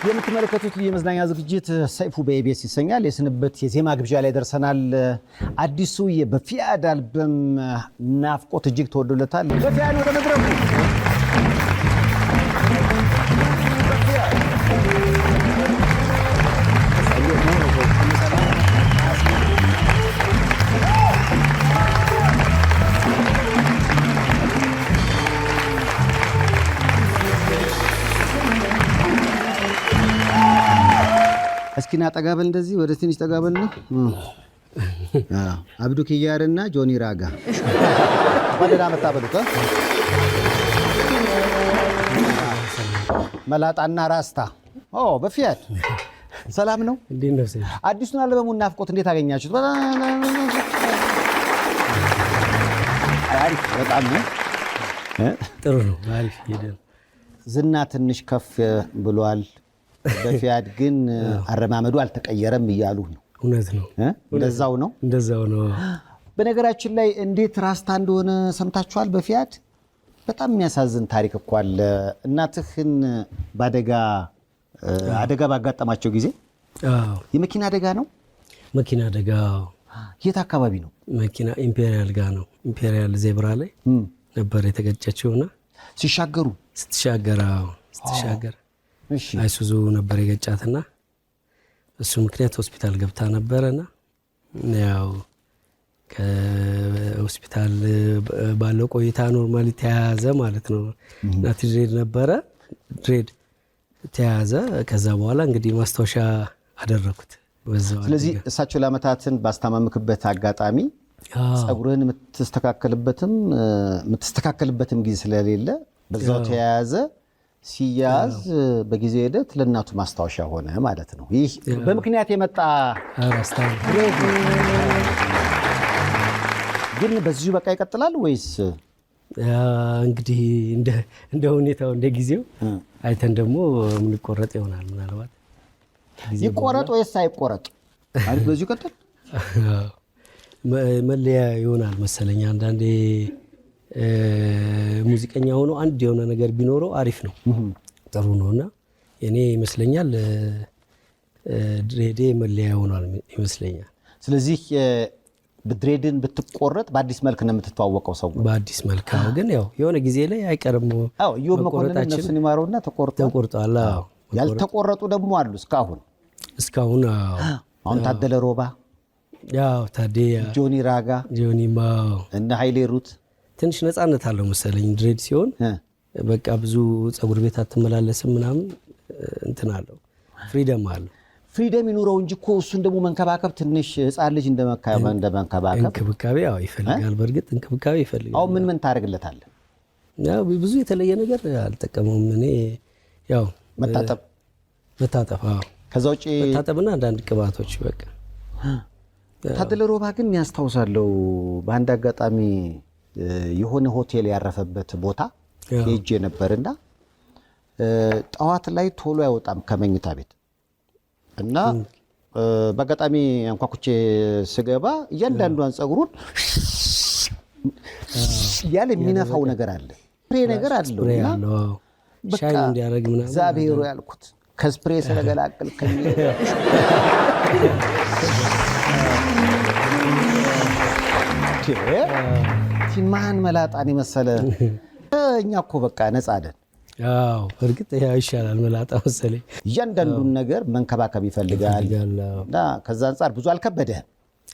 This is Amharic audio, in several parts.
የምትመለከቱት የመዝናኛ ዝግጅት ሰይፉ በኢቢኤስ ይሰኛል። የስንበት የዜማ ግብዣ ላይ ደርሰናል። አዲሱ የበፊያድ አልበም ናፍቆት እጅግ ተወዶለታል። በፊያድ ወደ መድረኩ እስኪና ጠጋበል እንደዚህ ወደ ትንሽ ጠጋበል ነው። አብዱ ኪያርና ጆኒ ራጋ ወደና መጣበሉት መላጣና ራስታ በፊያድ ሰላም ነው። እንዴት ነው? አዲሱን አልበሙን ናፍቆት እንዴት አገኛችሁት? አሪፍ በጣም ነው። ጥሩ ነው። አሪፍ ሄደን ዝና ትንሽ ከፍ ብሏል። በፊያድ ግን አረማመዱ አልተቀየረም እያሉ ነው። እውነት ነው። እንደዛው ነው። በነገራችን ላይ እንዴት ራስታ እንደሆነ ሰምታችኋል? በፊያድ በጣም የሚያሳዝን ታሪክ እኮ አለ። እናትህን አደጋ ባጋጠማቸው ጊዜ የመኪና አደጋ ነው። መኪና አደጋ የት አካባቢ ነው? መኪና ኢምፔሪያል ጋር ነው። ኢምፔሪያል ዜብራ ላይ ነበር የተገጨችውና ስትሻገር አይሱዙ ነበር የገጫትና እሱ ምክንያት ሆስፒታል ገብታ ነበረና ያው ከሆስፒታል ባለው ቆይታ ኖርማሊ ተያዘ ማለት ነው። ናቲ ድሬድ ነበረ። ድሬድ ተያዘ። ከዛ በኋላ እንግዲህ ማስታወሻ አደረኩት በዛው። ስለዚህ እሳቸው ለአመታትን ባስታመምክበት አጋጣሚ ጸጉርህን የምትስተካከልበትም ጊዜ ስለሌለ በዛው ተያያዘ። ሲያዝ በጊዜ ሂደት ለእናቱ ማስታወሻ ሆነ ማለት ነው። ይህ በምክንያት የመጣ ግን በዚሁ በቃ ይቀጥላል ወይስ እንግዲህ እንደ ሁኔታው እንደ ጊዜው አይተን ደግሞ የምንቆረጥ ይሆናል። ምናልባት ይቆረጥ ወይስ አይቆረጥ ማለት በዚሁ ይቀጥል መለያ ይሆናል መሰለኝ። አንዳንዴ ሙዚቀኛ ሆኖ አንድ የሆነ ነገር ቢኖረው አሪፍ ነው፣ ጥሩ ነውና እኔ ይመስለኛል ድሬዴ መለያ ሆኗል ይመስለኛል። ስለዚህ ድሬድን ብትቆረጥ በአዲስ መልክ ነው የምትተዋወቀው ሰው በአዲስ መልክ ነው። ግን ያው የሆነ ጊዜ ላይ አይቀርም። ይሁን መኮንን ነፍሱን ይማረውና ተቆርጧል። ያልተቆረጡ ደግሞ አሉ እስካሁን አሁን ታደለ ሮባ፣ ጆኒ ራጋ፣ እና ኃይሌ ሩት ትንሽ ነፃነት አለው መሰለኝ። ድሬድ ሲሆን በቃ ብዙ ጸጉር ቤት አትመላለስም ምናምን እንትን አለው፣ ፍሪደም አለው። ፍሪደም ይኑረው እንጂ እኮ እሱን ደግሞ መንከባከብ ትንሽ ህፃን ልጅ እንደመንከባከብ እንክብካቤ ይፈልጋል። በእርግጥ እንክብካቤ ይፈልጋል። አሁን ምን ታደርግለታለህ? ያው ብዙ የተለየ ነገር አልጠቀመውም። እኔ ያው መታጠብ ከዛ ውጪ መታጠብና አንዳንድ ቅባቶች በቃ። ታደለ ሮባ ግን ያስታውሳለሁ በአንድ አጋጣሚ የሆነ ሆቴል ያረፈበት ቦታ ሄጄ ነበርና ጠዋት ላይ ቶሎ አይወጣም ከመኝታ ቤት እና በአጋጣሚ አንኳኩቼ ስገባ እያንዳንዷን ጸጉሩን ያለ የሚነፋው ነገር አለ፣ ስፕሬ ነገር አለው እና ሻይ እንዲያረግ ምናምን ዛቤሮ ያልኩት ከስፕሬ ስለገላቀልከኝ ማን መላጣን የመሰለ እኛ እኮ በቃ ነፃ አይደል? እርግጥ ይሻላል መላጣ መሰለኝ። እያንዳንዱን ነገር መንከባከብ ይፈልጋል እና ከዛ አንጻር ብዙ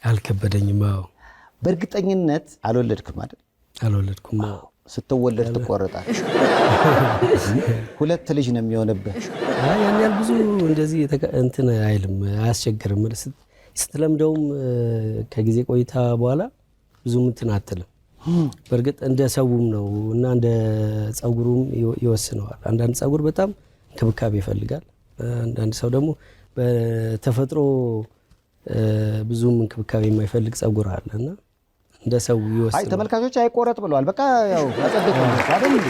አልከበደኝም። በእርግጠኝነት አልወለድክም አይደል? አልወለድኩም። ስትወለድ ትቆረጣል። 2 ልጅ ነው የሚሆንብህ። ያን ያህል ብዙ እንደዚህ እንትን አይልም፣ አያስቸግርም። ስትለምደውም ከጊዜ ቆይታ በኋላ ብዙ እንትን አትልም። በእርግጥ እንደ ሰውም ነው እና እንደ ጸጉሩም ይወስነዋል። አንዳንድ ጸጉር በጣም እንክብካቤ ይፈልጋል። አንዳንድ ሰው ደግሞ በተፈጥሮ ብዙም እንክብካቤ የማይፈልግ ጸጉር አለና እንደ ሰው ይወስነዋል። ተመልካቾች አይቆረጥ ብለዋል። በቃ ያው አጸደቀው አይደል እንዴ?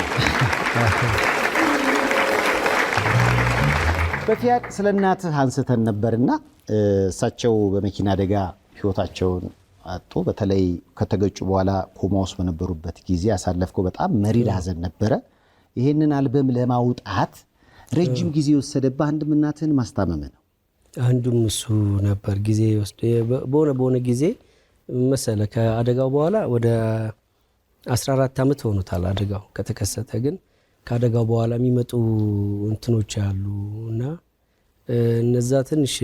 በፊያድ ስለ እናትህ አንስተን ነበርና እሳቸው በመኪና አደጋ ህይወታቸውን አጡ። በተለይ ከተገጩ በኋላ ኮማ ውስጥ በነበሩበት ጊዜ ያሳለፍከው በጣም መሪር ሐዘን ነበረ። ይሄንን አልበም ለማውጣት ረጅም ጊዜ የወሰደብህ አንድም እናትህን ማስታመም ነው? አንዱም እሱ ነበር ጊዜ ወስደ በሆነ ጊዜ መሰለ ከአደጋው በኋላ ወደ 14 ዓመት ሆኖታል አደጋው ከተከሰተ። ግን ከአደጋው በኋላ የሚመጡ እንትኖች አሉ እና እነዛ ትንሽ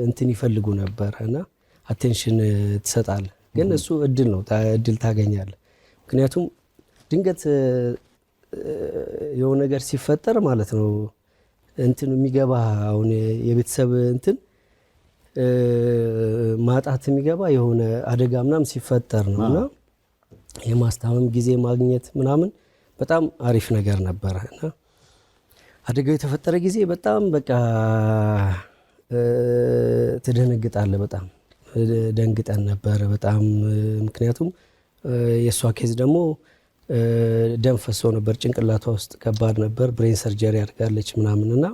እንትን ይፈልጉ ነበር እና አቴንሽን ትሰጣለህ። ግን እሱ እድል ነው፣ እድል ታገኛለህ። ምክንያቱም ድንገት የሆነ ነገር ሲፈጠር ማለት ነው እንትን የሚገባ አሁን የቤተሰብ እንትን ማጣት የሚገባ የሆነ አደጋ ምናምን ሲፈጠር ነው እና የማስታመም ጊዜ ማግኘት ምናምን በጣም አሪፍ ነገር ነበረ እና አደጋው የተፈጠረ ጊዜ በጣም በቃ ትደነግጣለህ። በጣም ደንግጠን ነበር በጣም ምክንያቱም የእሷ ኬዝ ደግሞ ደም ፈሶ ነበር ጭንቅላቷ ውስጥ ከባድ ነበር። ብሬን ሰርጀሪ አድርጋለች ምናምን እና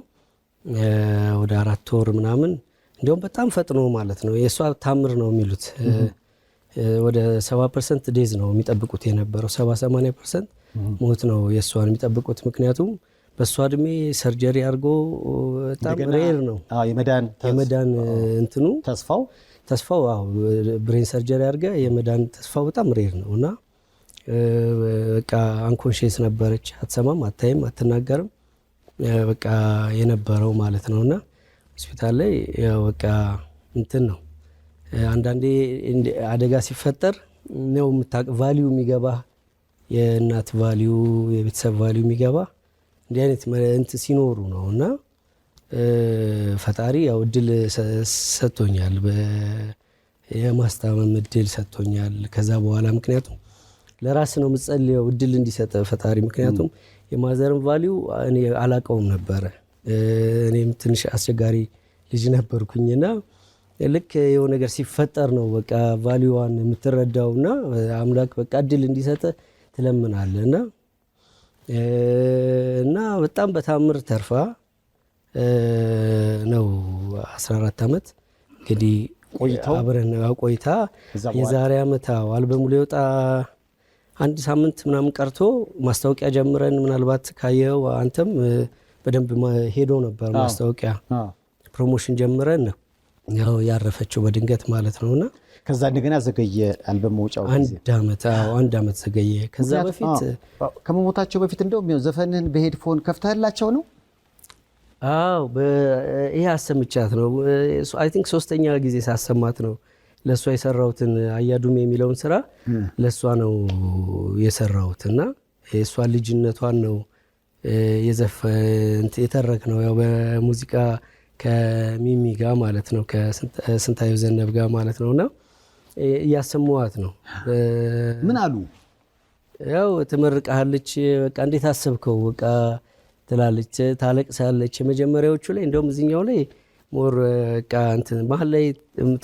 ወደ 4 ወር ምናምን እንዲሁም በጣም ፈጥኖ ማለት ነው። የእሷ ታምር ነው የሚሉት ወደ 70% ዴዝ ነው የሚጠብቁት የነበረው 70-80% ሞት ነው የእሷን የሚጠብቁት። ምክንያቱም በእሷ እድሜ ሰርጀሪ አድርጎ በጣም ሬር ነው የመዳን እንትኑ ተስፋው ብሬን ሰርጀሪ አድርገ የመዳን ተስፋው በጣም ሬር ነው እና በቃ አንኮንሽስ ነበረች። አትሰማም፣ አታይም፣ አትናገርም በቃ የነበረው ማለት ነውና ሆስፒታል ላይ ያው በቃ እንትን ነው። አንዳንዴ አደጋ ሲፈጠር ነው ቫልዩ የሚገባ የእናት ቫልዩ የቤተሰብ ቫልዩ የሚገባ እንዲህ አይነት እንትን ሲኖሩ ነው እና ፈጣሪ ያው እድል ሰጥቶኛል፣ የማስታመም እድል ሰጥቶኛል። ከዛ በኋላ ምክንያቱም ለራስ ነው የምጸልየው እድል እንዲሰጥ ፈጣሪ። ምክንያቱም የማዘርን ቫልዩ እኔ አላቀውም ነበረ። እኔም ትንሽ አስቸጋሪ ልጅ ነበርኩኝና ልክ የሆነ ነገር ሲፈጠር ነው በቃ ቫልዩዋን የምትረዳውና አምላክ በቃ እድል እንዲሰጥ ትለምናለና እና በጣም በታምር ተርፋ ነው 14 ዓመት እንግዲህ አብረን ቆይታ የዛሬ ዓመት አልበሙ ሊወጣ 1 ሳምንት ምናምን ቀርቶ ማስታወቂያ ጀምረን ምናልባት ካየው አንተም በደንብ ሄዶ ነበር ማስታወቂያ ፕሮሞሽን ጀምረን ያው ያረፈችው በድንገት ማለት ነውና ከዛ እንደገና ዘገየ አልበም መውጫው ጊዜ 1 ዓመት ዘገየ። ከዛ በፊት ከመሞታቸው በፊት እንደውም ዘፈንን በሄድፎን ከፍተህላቸው ነው? አዎ ይሄ አሰምቻት ነው። አይ ቲንክ 3ኛ ጊዜ ሳሰማት ነው ለሷ የሰራውትን አያዱሜ የሚለውን ስራ ለሷ ነው የሰራውትና የሷ ልጅነቷን ነው የተረክ ነው ያው በሙዚቃ ከሚሚ ጋር ማለት ነው ከስንታየው ዘነብ ጋር ማለት ነውና እያሰማዋት ነው። ምን አሉ? ያው ትመርቃለች በቃ እንዴት አሰብከው በቃ ትላለች፣ ታለቅሳለች። የመጀመሪያዎቹ ላይ እንደውም እዚህኛው ላይ ሞር በቃ እንትን መሀል ላይ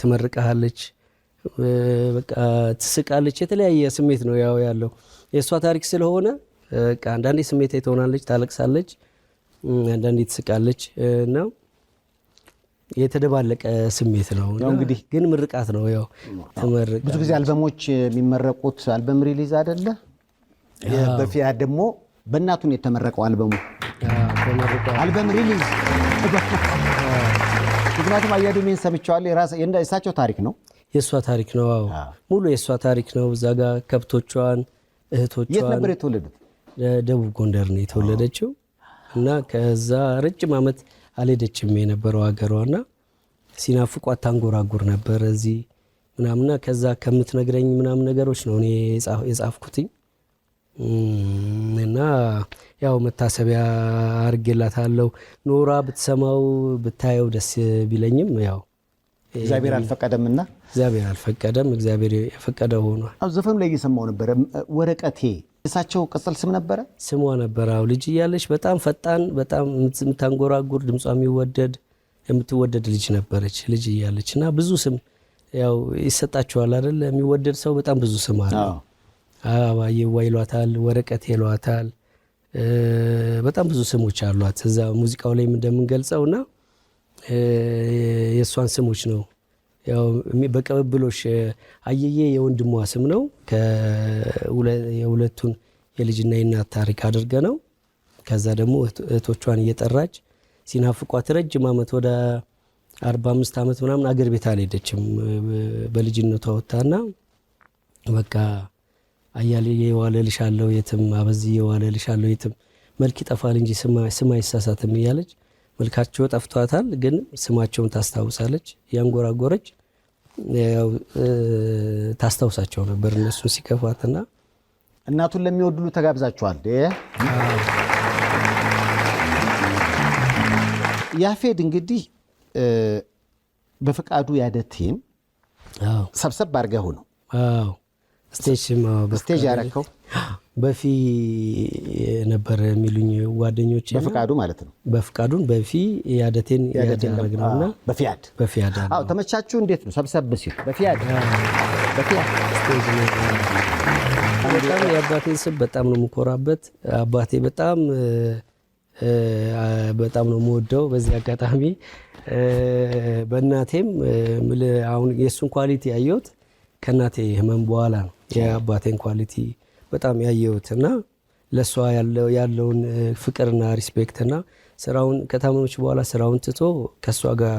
ትመርቃለች በቃ ትስቃለች። የተለያየ ስሜት ነው ያው ያለው የእሷ ታሪክ ስለሆነ በቃ አንዳንዴ ስሜታዊ ትሆናለች፣ ታለቅሳለች፣ አንዳንዴ ትስቃለች ነው የተደባለቀ ስሜት ነው። እንግዲህ ግን ምርቃት ነው ያው ተመረቀ። ብዙ ጊዜ አልበሞች የሚመረቁት አልበም ሪሊዝ አይደለ? በፊያድ ደግሞ በእናቱን የተመረቀው አልበሙ አልበም ሪሊዝ። ምክንያቱም አያዱሜን ሰምቼዋለሁ። የእሳቸው ታሪክ ነው፣ የእሷ ታሪክ ነው። አዎ ሙሉ የእሷ ታሪክ ነው። እዛ ጋር ከብቶቿን እህቶቿን። የት ነበር የተወለዱት? ደቡብ ጎንደር ነው የተወለደችው እና ከዛ ረጅም ዓመት አልሄደችም የነበረው ሀገሯና ሲናፍቋት ታንጎራጉር ነበር እዚህ ምናምና። ከዛ ከምትነግረኝ ምናምን ነገሮች ነው እኔ የጻፍኩትኝ እና ያው መታሰቢያ አድርጌላታለሁ። ኖራ ብትሰማው ብታየው ደስ ቢለኝም ያው እግዚአብሔር አልፈቀደምና እግዚአብሔር አልፈቀደም፣ እግዚአብሔር የፈቀደው ሆኗል። ዘፈኑ ላይ እየሰማው ነበር። ወረቀቴ እሳቸው ቅጽል ስም ነበረ? ስሟ ነበር። አዎ ልጅ እያለች በጣም ፈጣን፣ በጣም የምታንጎራጉር፣ ድምጿ የምትወደድ ልጅ ነበረች ልጅ እያለች እና ብዙ ስም ያው ይሰጣቸዋል አይደል? የሚወደድ ሰው በጣም ብዙ ስም አለ። አበባዬዋ ይሏታል፣ ወረቀቴ ይሏታል፣ በጣም ብዙ ስሞች አሏት እዛ ሙዚቃው ላይ እንደምንገልጸውና የእሷን ስሞች ነው ያው በቀበብሎሽ አየዬ የወንድሟ ስም ነው። የሁለቱን የልጅና የእናት ታሪክ አድርገ ነው ከዛ ደግሞ እህቶቿን እየጠራች ሲናፍቋት ረጅም ዓመት ወደ 45 ዓመት ምናምን አገር ቤት አልሄደችም በልጅነቷ ወጣና በቃ አያሌ የዋለልሻለሁ የትም አበዚህ የዋለልሻለሁ የትም መልክ ይጠፋል እንጂ ስማ አይሳሳትም እያለች መልካቸው ጠፍቷታል፣ ግን ስማቸውን ታስታውሳለች። ያንጎራጎረች ያው ታስታውሳቸው ነበር እነሱን ሲከፋትና እናቱን ለሚወዱሉ ተጋብዛቸዋል። ያፌት እንግዲህ በፍቃዱ ያደቴን ሰብሰብ አድርገው ነው ስቴጅ ያረከው በፊ ነበር የሚሉኝ ጓደኞቼ። በፍቃዱ ማለት ነው። በፍቃዱን በፊ ያደቴን ያደረግነውና በፊያድ አዎ። ተመቻችሁ? እንዴት ነው ሰብሰብ ሲል በፊያድ ስቴጅ ነው። በጣም የአባቴን ስም በጣም ነው የምኮራበት። አባቴ በጣም ነው የምወደው። በዚህ አጋጣሚ በእናቴም አሁን የእሱን ኳሊቲ ያየሁት ከእናቴ ህመም በኋላ ነው። የአባቴን ኳሊቲ በጣም ያየሁትና ለሷ ያለውን ፍቅርና ሪስፔክትና ስራውን ከታመመች በኋላ ስራውን ትቶ ከሷ ጋር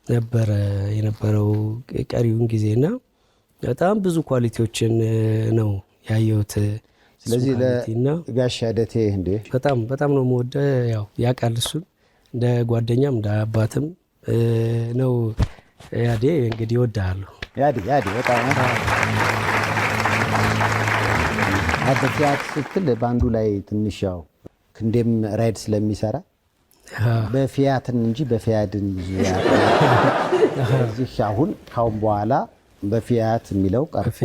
ነበረ የነበረው ቀሪውን ጊዜና በጣም ብዙ ኳሊቲዎችን ነው ያየሁት። ስለዚህ ለጋሽ ያደቴ እንዴ በጣም ነው የምወደው። ያው ያውቃል እሱን እንደ ጓደኛም እንደ አባትም ነው። ያዴ እንግዲህ እወድሃለሁ ያዴ በጣም በፊያድ ስትል ባንዱ ላይ ትንሽ ያው ክንዴም ራይድ ስለሚሰራ በፊያትን እንጂ በፊያድን ብዙ እዚህ አሁን ካሁን በኋላ በፊያት የሚለው ቀርቶ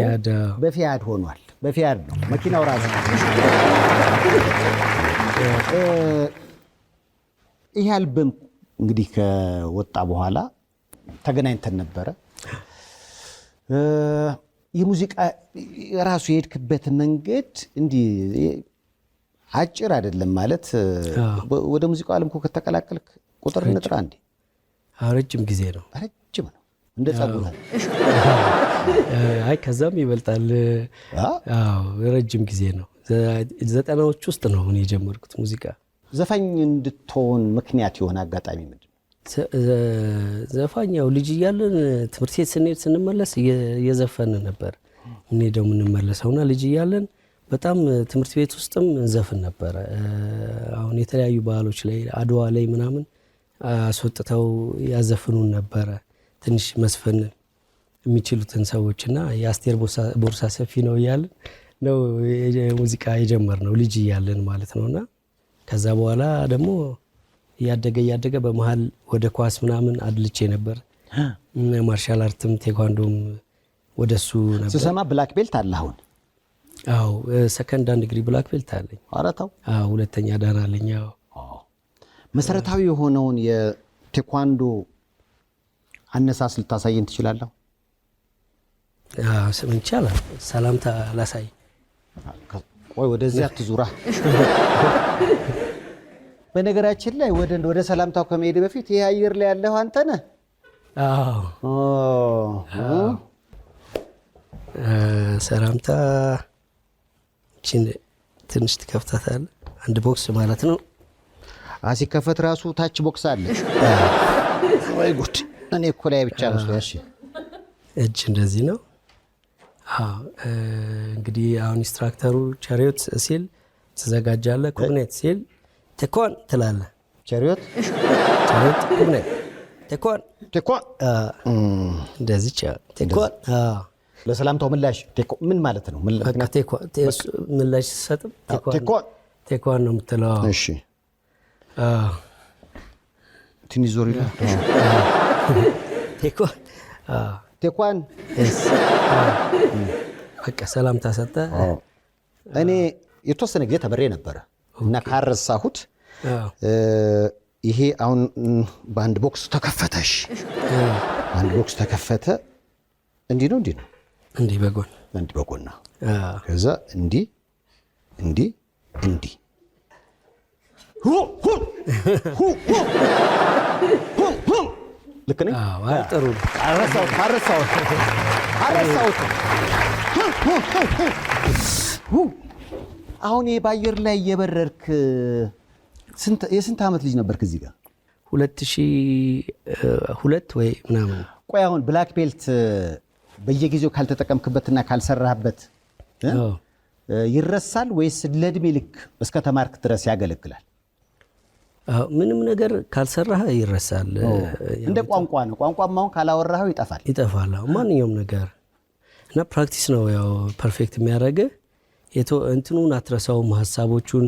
በፊያድ ሆኗል። በፊያድ ነው መኪናው ራሱ። ይህ አልበም እንግዲህ ከወጣ በኋላ ተገናኝተን ነበረ። የሙዚቃ ራሱ የሄድክበት መንገድ እንዲህ አጭር አይደለም ማለት። ወደ ሙዚቃው ዓለም እኮ ከተቀላቀልክ ቁጥር እንጥራ እንዴ? ረጅም ጊዜ ነው። ረጅም ነው እንደ ጸጉር። አይ ከዛም ይበልጣል። አዎ ረጅም ጊዜ ነው። 90ዎች ውስጥ ነው እኔ የጀመርኩት ሙዚቃ። ዘፋኝ እንድትሆን ምክንያት የሆነ አጋጣሚ ምንድን ነው? ዘፋኛው ልጅ እያለን ትምህርት ቤት ስንሄድ ስንመለስ እየዘፈን ነበር እንሄደው የምንመለሰውና ልጅ እያለን በጣም ትምህርት ቤት ውስጥም እንዘፍን ነበረ። አሁን የተለያዩ ባህሎች ላይ አድዋ ላይ ምናምን አስወጥተው ያዘፍኑን ነበረ። ትንሽ መስፈን የሚችሉትን ሰዎችና የአስቴር ቦርሳ ሰፊ ነው እያለን ነው ሙዚቃ የጀመርነው ልጅ እያለን ማለት ነውና ከዛ በኋላ ደግሞ እያደገ በመሃል ወደ ኳስ ምናምን አድልቼ ነበር። ማርሻል አርትም ቴኳንዶም ወደሱ ነበር። ስሰማ ብላክ ቤልት አለ አሁን? አዎ ሰከንድ አንድ ዲግሪ ብላክ ቤልት አለኝ። አራታው? አዎ ሁለተኛ ዳን አለኝ። አዎ መሰረታዊ የሆነውን የቴኳንዶ አነሳስ ልታሳየን ትችላለህ? አዎ ስም ይቻላል። ሰላምታ ላሳይ። ቆይ ወደዚያ አትዙራ። በነገራችን ላይ ወደ ሰላምታው ከመሄድ በፊት ይሄ አየር ላይ ያለው አንተ ነህ? አዎ ሰላምታ ትንሽ ትከፍታታለህ። አንድ ቦክስ ማለት ነው። ሲከፈት ራሱ ታች ቦክስ አለ። ወይ ጉድ! እኔ እኮ ላይ ብቻ ነው። እሺ እጅ እንደዚህ ነው። አዎ እንግዲህ አሁን ኢንስትራክተሩ ቸሪዮት ሲል ትዘጋጃለህ። ኩብኔት ሲል ቴኳን ትላለህ። ቸሪዮት ኩብኔት ቴኳን እንደዚህ ቴኳን። ለሰላምታው ምላሽ ምን ማለት ነው? ምላሽ ሲሰጥም ቴኳን ነው የምትለው። እሺ ትንሽ ዞር ይላል። ቴኳን በቃ ሰላምታ ሰጠ። እኔ የተወሰነ ጊዜ ተምሬ ነበረ እና ካረሳሁት ይሄ አሁን በአንድ ቦክስ ተከፈተሽ፣ አንድ ቦክስ ተከፈተ። እንዲህ ነው እንዲህ በጎን እንዲህ በጎና ከዛ እንዲህ ልክ ነኝ? ጥሩ አረሳሁት። አሁን ይሄ በአየር ላይ እየበረርክ የስንት ዓመት ልጅ ነበርክ እዚህ ጋር? 2002 ወይ ምናምን። ቆይ አሁን ብላክ ቤልት በየጊዜው ካልተጠቀምክበትና ካልሰራህበት ይረሳል ወይስ ለእድሜ ልክ እስከ ተማርክ ድረስ ያገለግላል? ምንም ነገር ካልሰራህ ይረሳል። እንደ ቋንቋ ነው። ቋንቋም አሁን ካላወራኸው ይጠፋል። ማንኛውም ነገር እና ፕራክቲስ ነው ያው ፐርፌክት የሚያደርግህ። እንትኑን አትረሳውም፣ ሀሳቦቹን።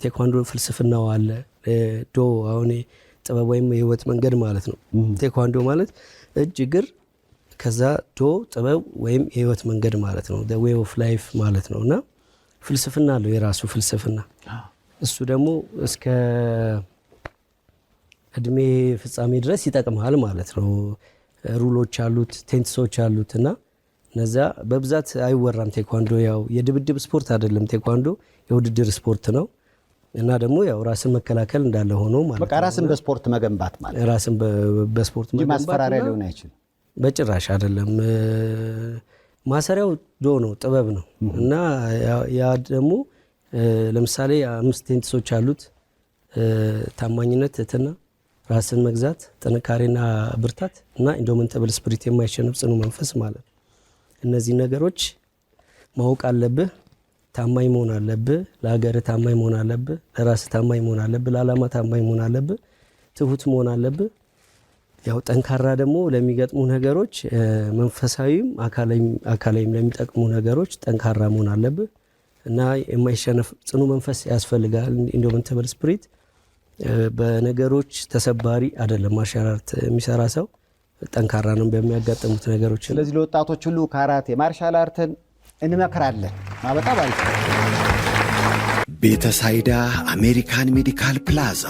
ቴኳንዶ ፍልስፍናው አለ። ዶ አሁን ጥበብ ወይም የህይወት መንገድ ማለት ነው። ቴኳንዶ ማለት እጅ እግር፣ ከዛ ዶ ጥበብ ወይም የህይወት መንገድ ማለት ነው። ዌይ ኦፍ ላይፍ ማለት ነው። እና ፍልስፍና አለው የራሱ ፍልስፍና። እሱ ደግሞ እስከ እድሜ ፍጻሜ ድረስ ይጠቅማል ማለት ነው። ሩሎች አሉት፣ ቴንትሶች አሉት እና እነዛ በብዛት አይወራም። ቴኳንዶ ያው የድብድብ ስፖርት አይደለም። ቴኳንዶ የውድድር ስፖርት ነው እና ደግሞ ያው ራስን መከላከል እንዳለ ሆኖ ማለት ነው። በቃ ራስን በስፖርት መገንባት ማለት ራስን በስፖርት መገንባት ማስፈራሪያ ሊሆን አይችልም። በጭራሽ አይደለም። ማሰሪያው ዶ ነው፣ ጥበብ ነው እና ያ ደግሞ ለምሳሌ 5 ቴንትሶች አሉት። ታማኝነት፣ ትህትና፣ ራስን መግዛት፣ ጥንካሬና ብርታት እና ኢንዶሚንተብል ስፒሪት የማይሸነፍ ጽኑ መንፈስ ማለት ነው። እነዚህ ነገሮች ማወቅ አለብህ። ታማኝ መሆን አለብህ። ለሀገርህ ታማኝ መሆን አለብህ። ለራስህ ታማኝ መሆን አለብህ። ለዓላማ ታማኝ መሆን አለብህ። ትሁት መሆን አለብህ። ያው ጠንካራ ደግሞ ለሚገጥሙ ነገሮች መንፈሳዊም አካላዊም ለሚጠቅሙ ነገሮች ጠንካራ መሆን አለብህ እና የማይሸነፍ ጽኑ መንፈስ ያስፈልጋል። ኢንዶሚንተብል ስፒሪት በነገሮች ተሰባሪ አይደለም። ማርሻል አርት የሚሰራ ሰው ጠንካራ ነው በሚያጋጥሙት ነገሮች። ስለዚህ ለወጣቶች ሁሉ ካራቴ ማርሻል አርትን እንመክራለን። በጣም አሪፍ። ቤተሳይዳ አሜሪካን ሜዲካል ፕላዛ።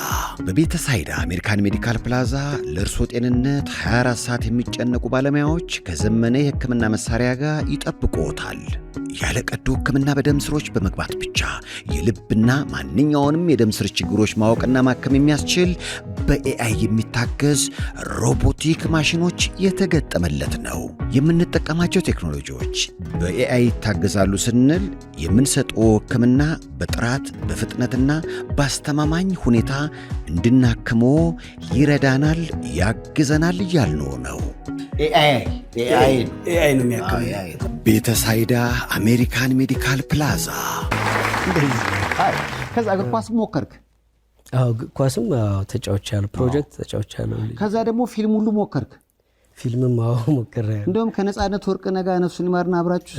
በቤተሳይዳ አሜሪካን ሜዲካል ፕላዛ ለእርሶ ጤንነት 24 ሰዓት የሚጨነቁ ባለሙያዎች ከዘመነ የሕክምና መሳሪያ ጋር ይጠብቅዎታል። ያለ ቀዶ ሕክምና በደም ስሮች በመግባት ብቻ የልብና ማንኛውንም የደም ስር ችግሮች ማወቅና ማከም የሚያስችል በኤአይ የሚታገዝ ሮቦቲክ ማሽኖች የተገጠመለት ነው። የምንጠቀማቸው ቴክኖሎጂዎች በኤአይ ይታገዛሉ ስንል የምንሰጠው ሕክምና በጥራት በፍጥነትና በአስተማማኝ ሁኔታ እንድናክሞ ይረዳናል፣ ያግዘናል እያልነው ነው። ኤአይ ነው የሚያክመው። ቤተሳይዳ አሜሪካን ሜዲካል ፕላዛ። ከዛ እግር ኳስ ሞከርክ? አዎ ኳስም ተጫውቻለሁ። ፕሮጀክት ተጫውቻለሁ። ከዛ ደግሞ ፊልም ሁሉ ሞከርክ? ፊልምም ሞክሬያለሁ። እንደውም ከነጻነት ወርቅነህ ጋር ነፍሱን ይማርና አብራችሁ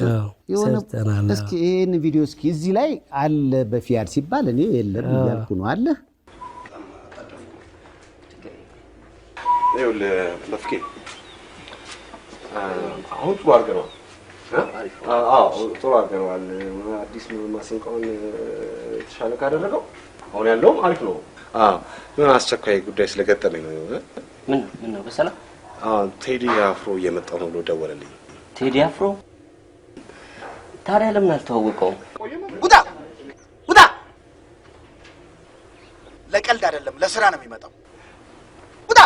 ሰርተናል። እስኪ ይሄን ቪዲዮ እስኪ እዚህ ላይ አለ በፊያድ ሲባል እኔ የለም እያልኩ ነው። አለ ይኸውልህ በፍቄ አሁን ጥሩ አድርገነዋል። ጥሩ አድርገነዋል። አዲስ ማሲንቆውን የተሻለ ካደረገው አሁን ያለውም አሪፍ ነው። የሆነ አስቸኳይ ጉዳይ ስለገጠመኝ ነው። ምን ነው በሰላም? ቴዲ አፍሮ እየመጣ ነው ብሎ ደወለልኝ። ቴዲ አፍሮ? ታዲያ ለምን አልተዋወቀውም? ውጣ! ለቀልድ አይደለም ለስራ ነው የሚመጣው። ውጣ!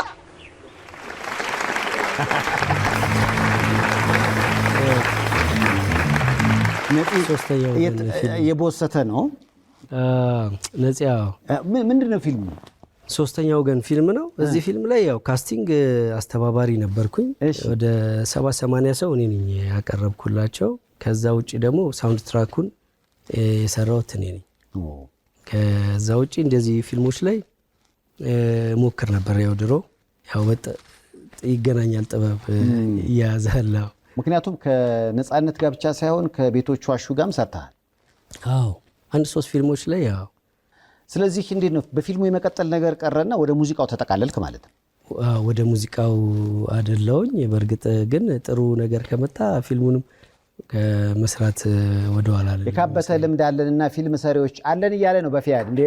ሶስተኛው የቦሰተ ነው። ነፂያ ምንድነው ፊልሙ? ሶስተኛው ወገን ፊልም ነው። እዚህ ፊልም ላይ ያው ካስቲንግ አስተባባሪ ነበርኩኝ። ወደ 70-80 ሰው እኔ ነኝ ያቀረብኩላቸው። ከዛ ውጪ ደግሞ ሳውንድ ትራኩን የሰራሁት እኔ ነኝ። ከዛ ውጪ እንደዚህ ፊልሞች ላይ ሞክር ነበር። ያው ድሮ ያው ይገናኛል ጥበብ ያዛላ። ምክንያቱም ከነጻነት ጋር ብቻ ሳይሆን ከቤቶቹ አሹ ጋርም ሰርተሃል። አዎ 1-3 ፊልሞች ላይ ያው። ስለዚህ እንዴት ነው በፊልሙ የመቀጠል ነገር ቀረና ወደ ሙዚቃው ተጠቃለልክ ማለት ነው? ወደ ሙዚቃው አይደለሁኝ። በእርግጥ ግን ጥሩ ነገር ከመጣ ፊልሙንም ከመስራት ወደ ኋላ አለ። የካበተ ልምድ አለንና ፊልም ሰሪዎች አለን እያለ ነው በፊያድ እንዴ?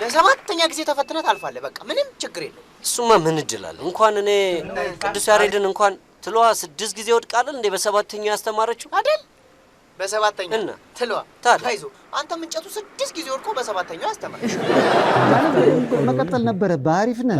ለሰባተኛ ጊዜ ተፈትነህ ታልፋለህ። በቃ ምንም ችግር የለም። እሱማ ምን እድላል። እንኳን እኔ ቅዱስ ያሬድን እንኳን ትሏ 6 ጊዜ ወድቃለል እንዴ በሰባተኛው ያስተማረችው አይደል? በሰባተኛ እና ትሏ ታይዞ አንተ ምንጨቱ 6 ጊዜ ወድቆ በሰባተኛው ያስተማረች። መቀጠል ነበረ። በአሪፍ ነህ።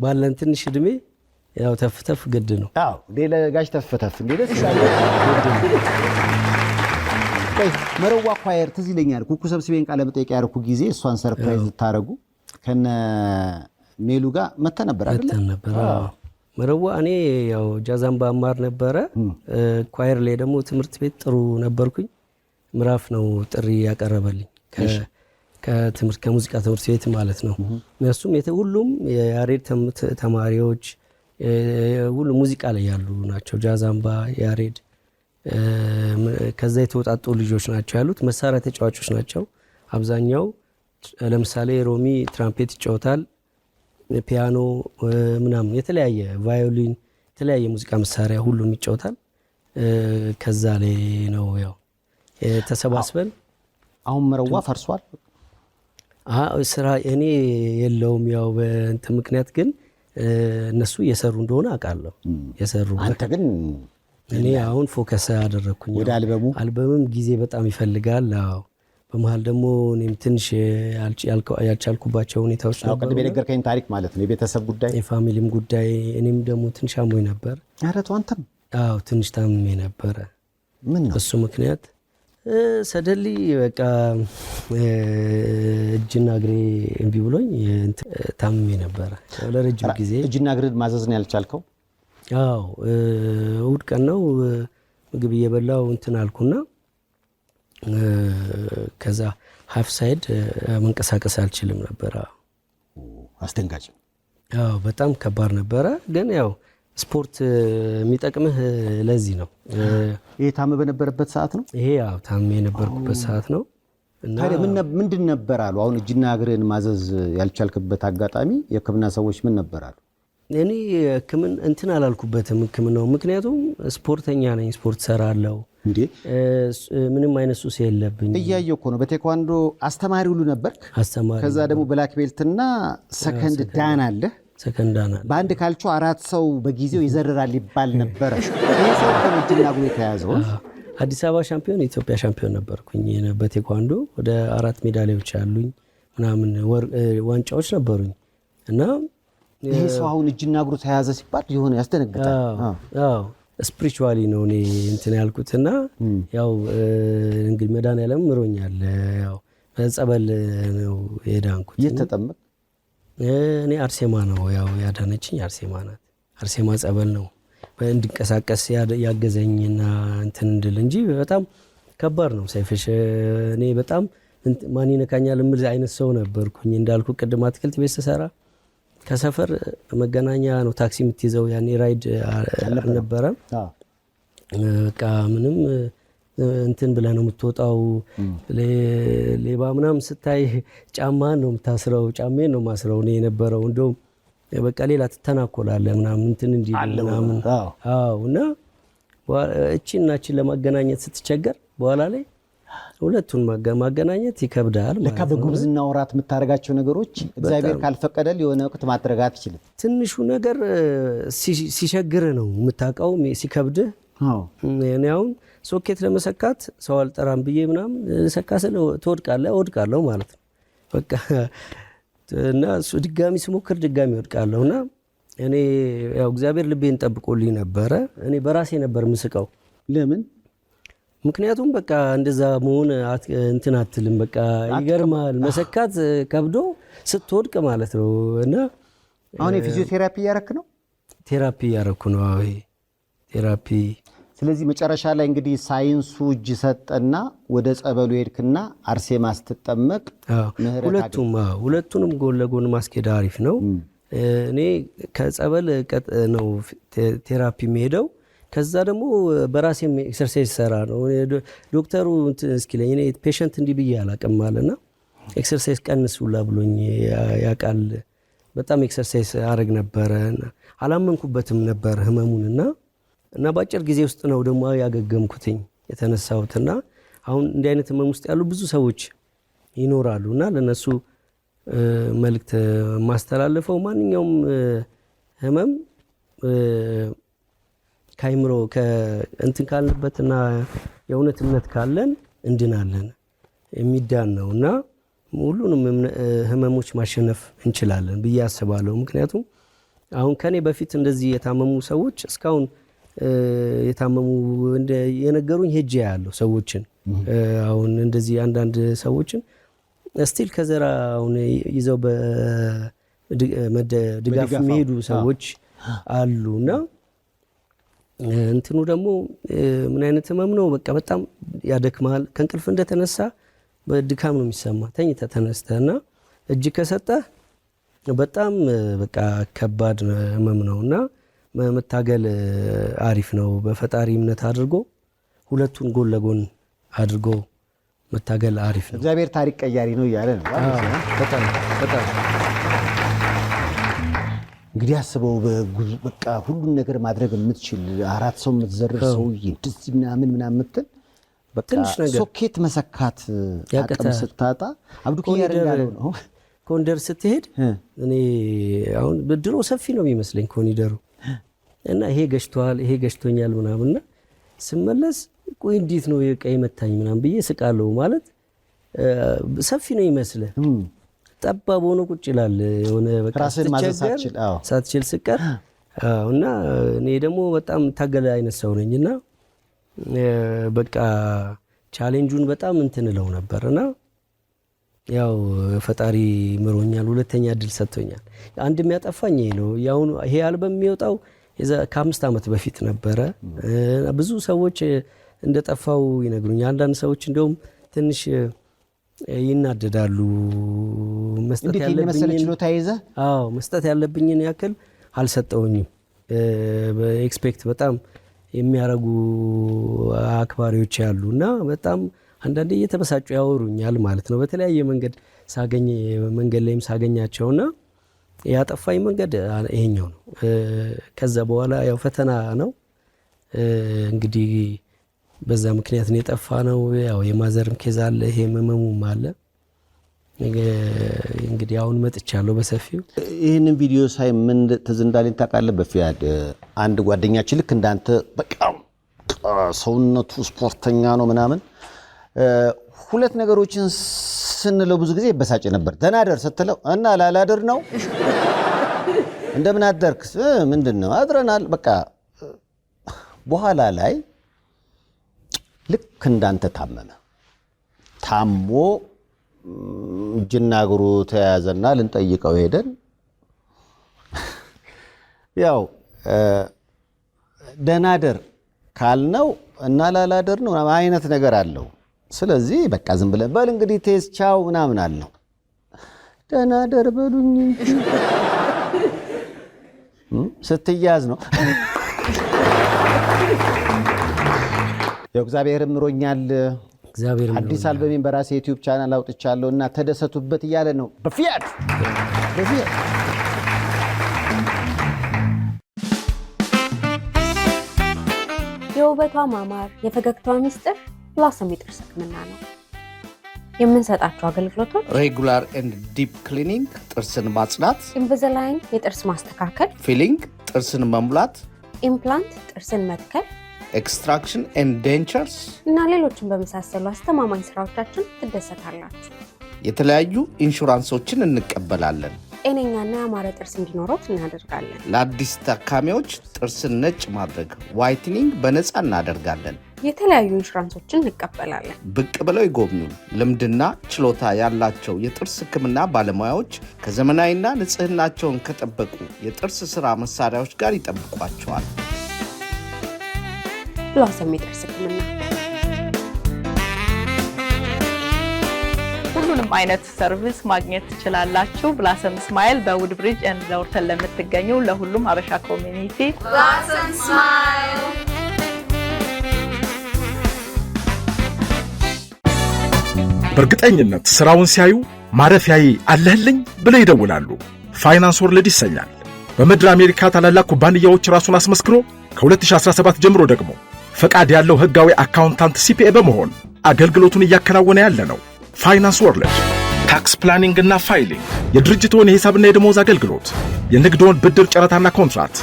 ባለን ትንሽ እድሜ ያው ተፍተፍ ግድ ነው። አዎ ሌላ ጋሽ ተፍተፍ እንዴ ደስ ይላል። መረዋ ኳየር ትዝ ይለኛል። ኩኩ ሰብስቤን ቃለ መጠይቅ ያደረኩ ጊዜ እሷን ሰርፕራይዝ ታረጉ ከነ ሜሉ ጋር መተ ነበር አይደል? መተን ነበር። መረዋ እኔ ያው ጃዛምባ አማር ነበረ። ኳየር ላይ ደግሞ ትምህርት ቤት ጥሩ ነበርኩኝ። ምዕራፍ ነው ጥሪ ያቀረበልኝ ከትምህርት ከሙዚቃ ትምህርት ቤት ማለት ነው። እነሱም ሁሉም የያሬድ ተማሪዎች ሁሉ ሙዚቃ ላይ ያሉ ናቸው። ጃዛምባ፣ ያሬድ ከዛ የተወጣጡ ልጆች ናቸው ያሉት። መሳሪያ ተጫዋቾች ናቸው አብዛኛው። ለምሳሌ ሮሚ ትራምፔት ይጫወታል፣ ፒያኖ ምናምን የተለያየ ቫዮሊን፣ የተለያየ ሙዚቃ መሳሪያ ሁሉም ይጫወታል። ከዛ ላይ ነው ያው ተሰባስበን። አሁን መረዋ ፈርሷል። ስራ እኔ የለውም ያው በእንትን ምክንያት ግን እነሱ እየሰሩ እንደሆነ አውቃለሁ። የሰሩ አንተ ግን እኔ አሁን ፎከስ አደረኩኝ ወደ አልበምም ጊዜ በጣም ይፈልጋል። አዎ በመሃል ደግሞ እኔም ትንሽ ያልቻልኩባቸው ሁኔታዎች ነበሩ። ቅድም የነገርከኝ ታሪክ ማለት ነው የቤተሰብ ጉዳይ፣ የፋሚሊም ጉዳይ። እኔም ደግሞ ትንሽ አሞኝ ነበር። ኧረ ተው አንተም። አዎ ትንሽ ታምሜ ነበረ። ምን ነው እሱ ምክንያት ሰደሊ በቃ እጅና እግሬ እምቢ ብሎኝ ታምሜ ነበረ ለረጅም ጊዜ። እጅና እግርን ማዘዝ ነው ያልቻልከው? አዎ እሑድ ቀን ነው ምግብ እየበላው እንትን አልኩና ከዛ ሀፍ ሳይድ መንቀሳቀስ አልችልም ነበረ። አስደንጋጭ። አዎ በጣም ከባድ ነበረ። ግን ያው ስፖርት የሚጠቅምህ ለዚህ ነው። ይሄ ታመህ በነበረበት ሰዓት ነው? ይሄ ያው ታመህ የነበርኩበት ሰዓት ነው። እና ምንድን ነበር አሉ? አሁን እጅና እግርን ማዘዝ ያልቻልክበት አጋጣሚ የሕክምና ሰዎች ምን ነበር አሉ? እኔ ሕክምና እንትን አላልኩበትም ሕክምናው። ምክንያቱም ስፖርተኛ ነኝ፣ ስፖርት ሰራለሁ። እንዴ ምንም አይነት ሱስ የለብኝ። እያየሁ እኮ ነው። በቴኳንዶ አስተማሪ ሁሉ ነበርክ? አስተማሪ። ከዛ ደግሞ ብላክ ቤልትና ሰከንድ ዳን አለ። ሰከንድ ዳን አለ። በአንድ ካልቾ 4 ሰው በጊዜው ይዘርራል ይባል ነበረ። ይሄ ሰው ከእጅና እግሩ የተያዘው አዲስ አበባ ሻምፒዮን፣ የኢትዮጵያ ሻምፒዮን ነበርኩኝ በቴኳንዶ። ወደ 4 ሜዳሊያዎች አሉኝ ምናምን ዋንጫዎች ነበሩኝ። እና ይሄ ሰው አሁን እጅና እግሩ ተያዘ ሲባል የሆነ ያስደነግጣል። አዎ ስፒሪቹዋሊ ነው እኔ እንትን ያልኩትና ያው እንግዲህ መድኃኒዓለም ምሮኛል። ያው በጸበል ነው የዳንኩት። የት ተጠመቅ? እኔ አርሴማ ነው ያው ያዳነችኝ፣ አርሴማ ናት። አርሴማ ጸበል ነው እንድንቀሳቀስ ያገዘኝና እንትን እንድል እንጂ በጣም ከባድ ነው ሰይፍሽ። እኔ በጣም ማን ይነካኛል የምል አይነት ሰው ነበርኩኝ። እንዳልኩ ቅድም አትክልት ቤት ስሰራ ከሰፈር መገናኛ ነው ታክሲ የምትይዘው። ያኔ ራይድ አልነበረም። በቃ ምንም እንትን ብለህ ነው የምትወጣው። ሌባ ምናምን ስታይ ጫማን ነው የምታስረው፣ ጫሜን ነው ማስረው እኔ የነበረው። እንደውም በቃ ሌላ ትተናኮላለህ ምናምን እንትን እንዲህ ምናምን። አዎ እና እቺናችን ለማገናኘት ስትቸገር በኋላ ላይ ሁለቱን ማገናኘት ይከብዳል። ለካ በጉብዝና ወራት የምታደርጋቸው ነገሮች እግዚአብሔር ካልፈቀደል የሆነ ወቅት ማድረግ አትችልም። ትንሹ ነገር ሲሸግር ነው የምታውቀው፣ ሲከብድህ። እኔ አሁን ሶኬት ለመሰካት ሰው አልጠራም ብዬ ምናምን ሰካ ስለ ትወድቃለህ፣ እወድቃለሁ ማለት ነው በቃ። እና እሱ ድጋሚ ስሞክር ድጋሚ እወድቃለሁ። እና እኔ ያው እግዚአብሔር ልቤን ጠብቆልኝ ነበረ። እኔ በራሴ ነበር የምስቀው። ለምን? ምክንያቱም በቃ እንደዛ መሆን እንትን አትልም። በቃ ይገርማል። መሰካት ከብዶ ስትወድቅ ማለት ነው። እና አሁን የፊዚዮቴራፒ እያረክ ነው? ቴራፒ እያረኩ ነው። አዎ ቴራፒ። ስለዚህ መጨረሻ ላይ እንግዲህ ሳይንሱ እጅ ሰጠና ወደ ጸበሉ ሄድክና አርሴማ ስትጠመቅ ሁለቱንም ጎን ለጎን ማስኬድ አሪፍ ነው። እኔ ከጸበል ነው ቴራፒ የሚሄደው። ከዛ ደግሞ በራሴም ኤክሰርሳይዝ ሰራ ነው። ዶክተሩ እስኪለኝ እኔ ፔሸንት እንዲህ ብዬ አላቅም አለና ኤክሰርሳይዝ ቀንስ ሁላ ብሎኝ ያውቃል። በጣም ኤክሰርሳይዝ አረግ ነበረ። አላመንኩበትም ነበር ህመሙንና በአጭር ጊዜ ውስጥ ነው ደግሞ ያገገምኩትኝ የተነሳሁትና አሁን እንዲህ አይነት ህመም ውስጥ ያሉ ብዙ ሰዎች ይኖራሉና ለነሱ መልእክት ማስተላለፈው ማንኛውም ህመም ካይምሮ እንትን ካልንበትና የእውነት እምነት ካለን እንድናለን የሚዳን ነውና ሁሉንም ህመሞች ማሸነፍ እንችላለን ብዬ አስባለሁ። ምክንያቱም አሁን ከኔ በፊት እንደዚህ የታመሙ ሰዎች እስካሁን የታመሙ የነገሩኝ ሄጄ ያለው ሰዎችን አሁን እንደዚህ አንዳንድ ሰዎችን ስቲል ከዘራ አሁን ይዘው በድጋፍ የሚሄዱ ሰዎች አሉና እንትኑ ደግሞ ምን አይነት ህመም ነው? በቃ በጣም ያደክማል። ከእንቅልፍ እንደተነሳ በድካም ነው የሚሰማ። ተኝተህ ተነስተህና እጅ ከሰጠህ በጣም በቃ ከባድ ህመም ነውና መታገል አሪፍ ነው። በፈጣሪ እምነት አድርጎ ሁለቱን ጎን ለጎን አድርጎ መታገል አሪፍ ነው። እግዚአብሔር ታሪክ ቀያሪ ነው እያለ ነው። በጣም በጣም እንግዲህ አስበው በቃ ሁሉን ነገር ማድረግ የምትችል 4 ሰው የምትዘርር ሰውዬ እንደዚህ ምናምን የምትል በቃ ሶኬት መሰካት አቅም ስታጣ አብዱ ኪያር እንዳለው ነው። ኮንደር ስትሄድ እኔ አሁን በድሮ ሰፊ ነው የሚመስለኝ ኮኒደሩ እና ይሄ ገሽቷል ይሄ ገሽቶኛል ምናምንና ስመለስ ቆይ እንዴት ነው የቀይ መታኝ ምናምን ብዬ ስቃለሁ። ማለት ሰፊ ነው ይመስልህ ጠባብ ሆኖ ቁጭ ይላል የሆነ በቃ ሳትችል ስቀር እና እኔ ደግሞ በጣም ታገለ አይነት ሰው ነኝና በቃ ቻሌንጁን በጣም እንትንለው ነበርና ያው ፈጣሪ ምሮኛል። ሁለተኛ እድል ሰጥቶኛል። አንድ የሚያጠፋኝ ነው ያው ይሄ አልበም የሚወጣው ከ5 ዓመት በፊት ነበረ። ብዙ ሰዎች እንደጠፋው ይነግሩኛል። አንዳንድ ሰዎች እንደውም ትንሽ ይናደዳሉ። መስጠት ያለብኝን ያክል አልሰጠውኝም። በኤክስፔክት በጣም የሚያረጉ አክባሪዎች ያሉና በጣም አንዳንዴ እየተበሳጩ ያወሩኛል ማለት ነው። በተለያየ መንገድ ላይም ሳገኛቸውና ያጠፋኝ መንገድ ይሄኛው ነው። ከዛ በኋላ ያው ፈተና ነው እንግዲህ በዛ ምክንያት ነው የጠፋ ነው። ያው የማዘርም ኬዝ አለ ይሄ መመሙም አለ። እንግዲህ አሁን መጥቻለሁ በሰፊው። ይህንን ቪዲዮ ሳይ ምን ትዝ እንዳለኝ ታውቃለህ? በፊያድ አንድ ጓደኛችን ልክ እንዳንተ በቃ ሰውነቱ ስፖርተኛ ነው ምናምን 2 ነገሮችን ስንለው ብዙ ጊዜ ይበሳጭ ነበር። ተናደር ስትለው እና ላላደር ነው እንደምን አደርክ ምንድነው አድረናል በቃ። በኋላ ላይ ልክ እንዳንተ ታሞ እጅና እግሩ ተያዘና ልንጠይቀው ሄደን ያው ደናደር ካልነው እና ላላደር ነው አይነት ነገር አለው። ስለዚህ በቃ ዝም ብለን በል እንግዲህ ቴስ ቻው ምናምን አልነው። ደናደር በሉኝ እንጂ ስትያዝ ነው። እግዚአብሔር ምሮኛል። አዲስ አልበሜን በራሴ ዩቲዩብ ቻናል አውጥቻለሁና ተደሰቱበት እያለ ነው በፊያድ። የውበቷ ማማር የፈገግታዋ ሚስጥር ብላሰም የጥርስ ህክምና ነው። የምንሰጣቸው አገልግሎቶች ሬጉላር ኤንድ ዲፕ ክሊኒንግ ጥርስን ማጽዳት፣ ኢንቪዛላይን የጥርስ ማስተካከል፣ ፊሊንግ ጥርስን መሙላት፣ ኢምፕላንት ጥርስን መትከል፣ ኤክስትራክሽን ኤንድ ዴንቸርስ እና ሌሎችን በመሳሰሉ አስተማማኝ ስራዎቻችን ትደሰታላችሁ። የተለያዩ ኢንሹራንሶችን እንቀበላለን። ጤነኛና ያማረ ጥርስ እንዲኖሮት እናደርጋለን። ለአዲስ ታካሚዎች ጥርስን ነጭ ማድረግ ዋይትኒንግ በነፃ እናደርጋለን። የተለያዩ ኢንሹራንሶችን እንቀበላለን። ብቅ ብለው ይጎብኙን። ልምድና ችሎታ ያላቸው የጥርስ ህክምና ባለሙያዎች ከዘመናዊና ንጽህናቸውን ከጠበቁ የጥርስ ስራ መሳሪያዎች ጋር ይጠብቋቸዋል። ብላሰም የጥርስ ህክምና ሁሉንም አይነት ሰርቪስ ማግኘት ትችላላችሁ። ብላሰም ስማይል በውድ ብሪጅ ኤንድ ለወርተን ለምትገኙ ለሁሉም ሀበሻ ኮሚኒቲ ብላሰም ስማይል። በእርግጠኝነት ስራውን ሲያዩ ማረፊያዬ አለህልኝ ብለው ይደውላሉ። ፋይናንስ ወርልድ ይሰኛል። በምድር አሜሪካ ታላላቅ ኩባንያዎች ራሱን አስመስክሮ ከ2017 ጀምሮ ደግሞ ፈቃድ ያለው ህጋዊ አካውንታንት ሲፒኤ በመሆን አገልግሎቱን እያከናወነ ያለ ነው። ፋይናንስ ወርልድ ታክስ ፕላኒንግ እና ፋይሊንግ፣ የድርጅቶን የሂሳብና የደሞዝ አገልግሎት፣ የንግዶን ብድር ጨረታና ኮንትራት፣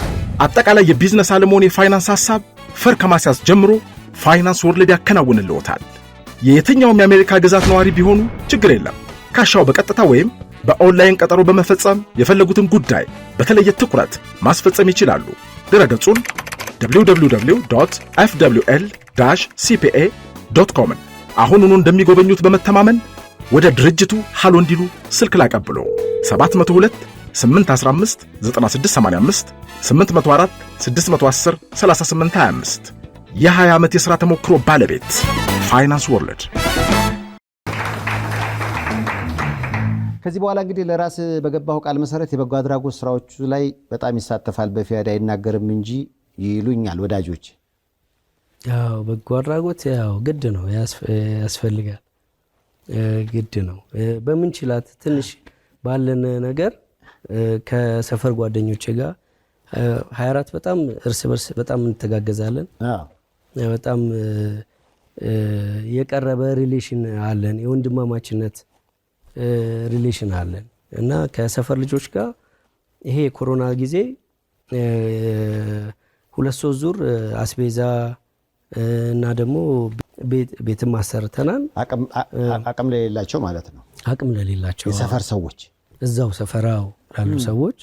አጠቃላይ የቢዝነስ ዓለሞን የፋይናንስ ሐሳብ ፈር ከማስያዝ ጀምሮ ፋይናንስ ወርልድ ያከናውንልዎታል። የየትኛውም የአሜሪካ ግዛት ነዋሪ ቢሆኑ ችግር የለም። ካሻው በቀጥታ ወይም በኦንላይን ቀጠሮ በመፈጸም የፈለጉትን ጉዳይ በተለየ ትኩረት ማስፈጸም ይችላሉ። ድረገጹን www.fwl-cpa.com አሁኑኑ እንደሚጎበኙት በመተማመን ወደ ድርጅቱ ሃሎ እንዲሉ ስልክ ላቀብሎ 702 815 9685 804 610 3825 የ20 ዓመት የሥራ ተሞክሮ ባለቤት ፋይናንስ ወርልድ። ከዚህ በኋላ እንግዲህ ለራስ በገባው ቃል መሰረት የበጎ አድራጎት ስራዎቹ ላይ በጣም ይሳተፋል። በፊያድ አይናገርም እንጂ ይሉኛል ወዳጆች። ያው በጎ አድራጎት ያው ግድ ነው፣ ያስፈልጋል፣ ግድ ነው። በምንችላት ትንሽ ባለን ነገር ከሰፈር ጓደኞቼ ጋር 24 በጣም እርስ በርስ በጣም እንተጋገዛለን። በጣም የቀረበ ሪሌሽን አለን፣ የወንድማማችነት ሪሌሽን አለን እና ከሰፈር ልጆች ጋር ይሄ የኮሮና ጊዜ 2-3 ዙር አስቤዛ እና ደግሞ ቤትም አሰርተናል። አቅም ለሌላቸው ማለት ነው። አቅም ለሌላቸው የሰፈር ሰዎች እዛው ሰፈራው ላሉ ሰዎች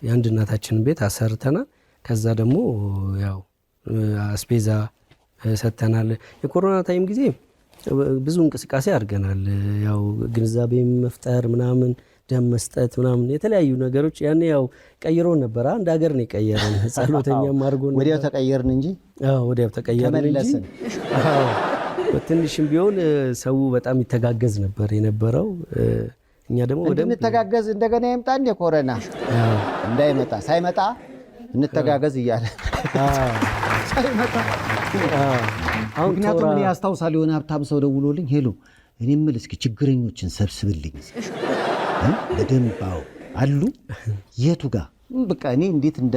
የአንድ እናታችንን ቤት አሰርተናል። ከዛ ደግሞ ያው አስቤዛ ሰጥተናል። የኮሮና ታይም ጊዜ ብዙ እንቅስቃሴ አድርገናል። ያው ግንዛቤ መፍጠር ምናምን፣ ደም መስጠት ምናምን የተለያዩ ነገሮች ያኔ ያው ቀይሮ ነበር። አንድ ሀገር ነው የቀየረን። ጸሎተኛም አድርጎ ነበር። ወዲያው ተቀየርን እንጂ ወዲያው ተቀየርን እንጂ ትንሽም ቢሆን ሰው በጣም ይተጋገዝ ነበር የነበረው። እኛ ደግሞ ወደም እንተጋገዝ እንደገና ይምጣ እንደ ኮሮና እንዳይመጣ ሳይመጣ እንተጋገዝ እያለ ሳይመጣ ምክንያቱም እኔ ያስታውሳል የሆነ ሀብታም ሰው ደውሎልኝ ሄሎ እኔ የምልህ እስኪ ችግረኞችን ሰብስብልኝ በደንባው አሉ የቱ ጋር በቃ እኔ እንዴት እንደ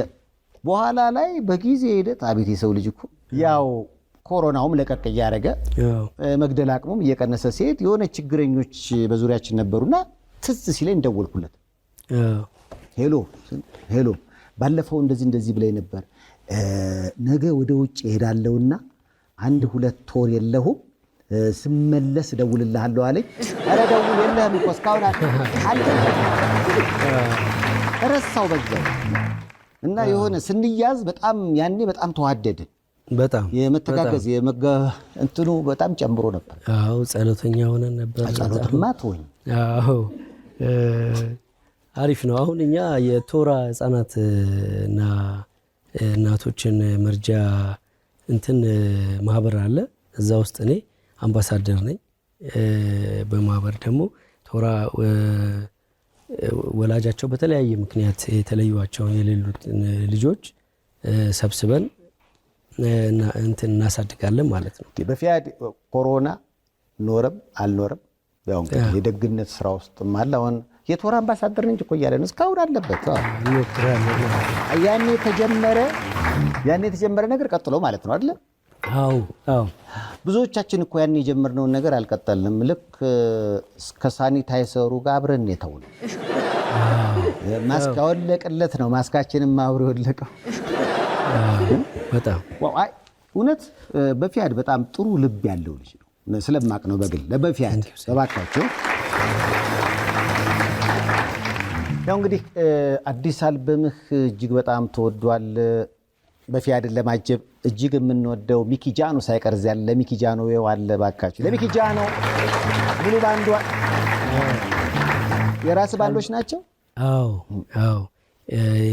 በኋላ ላይ በጊዜ ሂደት አቤት የሰው ልጅ እኮ ያው ኮሮናውም ለቀቅ እያደረገ መግደል አቅሙም እየቀነሰ ሲሄድ የሆነ ችግረኞች በዙሪያችን ነበሩና ትዝ ሲለኝ ደወልኩለት። ሄሎ ባለፈው እንደዚህ ብለኝ ነበር ነገ ወደ ውጭ እሄዳለሁና 1-2 ወር የለሁም ስመለስ ደውልልሃለሁ አለኝ። ኧረ ደውል የለህም እኮ እስካሁን ረሳው በዛው እና የሆነ ስንያዝ በጣም ያኔ በጣም ተዋደድን። በጣም የመተጋገዝ እንትኑ በጣም ጨምሮ ነበር። አዎ ጸሎተኛ ሆነን ነበር። ጸሎትማ ተወኝ። አዎ አሪፍ ነው። አሁን እኛ የቶራ ህጻናትና እናቶችን መርጃ እንትን ማህበር አለ። እዛ ውስጥ እኔ አምባሳደር ነኝ። በማህበር ደግሞ ቶራ ወላጃቸው በተለያየ ምክንያት የተለዩዋቸውን የሌሉትን ልጆች ሰብስበን እንትን እናሳድጋለን ማለት ነው። በፊያድ ኮሮና ኖረም አልኖረም ያው እንግዲህ የደግነት ስራ ውስጥ አለ። አሁን የቶራ አምባሳደር ነኝ እኮ እያለ ነው እስካሁን አለበት። ያኔ የተጀመረ ነገር ቀጥሎ ማለት ነው አይደል? አዎ ብዙዎቻችን እኮ ያኔ የጀመርነውን ነገር አልቀጠልንም። ልክ እስከ ሳኒታይዘሩ ጋር አብረን የተውነው ማስክ ያወለቀለት ነው። ማስካችንም አብሮ የወለቀው በጣም እውነት በፊያድ በጣም ጥሩ ልብ ያለው ልጅ ነው። ስለማቅ ነው በግል ለበፊያድ ተባካቸው። ያው እንግዲህ አዲስ አልበምህ እጅግ በጣም ተወዷል። በፊያድን ለማጀብ እጅግ የምንወደው ሚኪ ጃኖ ሳይቀር እዚያ ያለ ለሚኪ ጃኖ አለ። ባካችሁ ለሚኪ ጃኖ ሙሉ ባንዱ የራስ ባንዶች ናቸው። አዎ